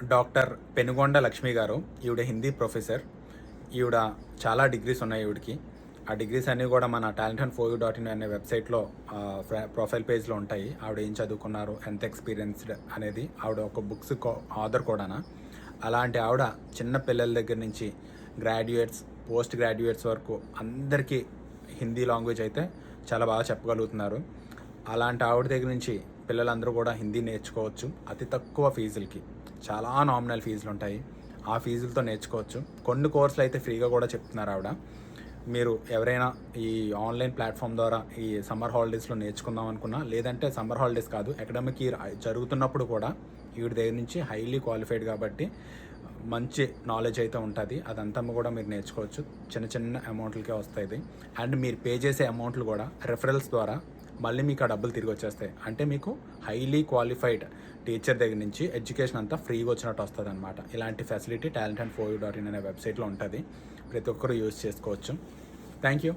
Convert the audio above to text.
Doctor Penugonda Lakshmi గారు. ఈవిడ Hindi professor. ఈవిడ చాలా డిగ్రీస్ ఉన్నాయి ఈవిడికి. ఆ డిగ్రీస్ అన్నీ కూడా మన talent4u.in అనే వెబ్సైట్లో ప్రొఫైల్ పేజ్లో ఉంటాయి. ఆవిడ ఏం చదువుకున్నారు, ఎంత ఎక్స్పీరియన్స్డ్ అనేది. ఆవిడ ఒక బుక్స్ ఆథర్ కూడానా. అలాంటి ఆవిడ చిన్న పిల్లల దగ్గర నుంచి గ్రాడ్యుయేట్స్, పోస్ట్ గ్రాడ్యుయేట్స్ వరకు అందరికీ హిందీ లాంగ్వేజ్ అయితే చాలా బాగా చెప్పగలుగుతున్నారు. అలాంటి ఆవిడ దగ్గర నుంచి పిల్లలందరూ కూడా హిందీ నేర్చుకోవచ్చు అతి తక్కువ ఫీజులకి. చాలా నామినల్ ఫీజులు ఉంటాయి. ఆ ఫీజులతో నేర్చుకోవచ్చు. కొన్ని కోర్సులు అయితే ఫ్రీగా కూడా చెప్తున్నారు ఆవిడ. మీరు ఎవరైనా ఈ ఆన్లైన్ ప్లాట్ఫామ్ ద్వారా ఈ సమ్మర్ హాలిడేస్లో నేర్చుకుందాం అనుకున్నా, లేదంటే సమ్మర్ హాలిడేస్ కాదు, అకాడమిక్ ఇయర్ జరుగుతున్నప్పుడు కూడా వీడి దగ్గర నుంచి హైలీ క్వాలిఫైడ్ కాబట్టి మంచి నాలెడ్జ్ అయితే ఉంటుంది. అదంతా కూడా మీరు నేర్చుకోవచ్చు. చిన్న చిన్న అమౌంట్లకే వస్తాయి. అండ్ మీరు పే చేసే అమౌంట్లు కూడా రెఫరల్స్ ద్వారా మళ్ళీ మీకు ఆ డబ్బులు తిరిగి వచ్చేస్తాయి. అంటే మీకు హైలీ క్వాలిఫైడ్ టీచర్ దగ్గర నుంచి ఎడ్యుకేషన్ అంతా ఫ్రీగా వచ్చినట్టు వస్తుంది అనమాట. ఇలాంటి ఫెసిలిటీ talent4u.in అనే వెబ్సైట్లో ఉంటుంది. ప్రతి ఒక్కరూ యూజ్ చేసుకోవచ్చు. Thank you.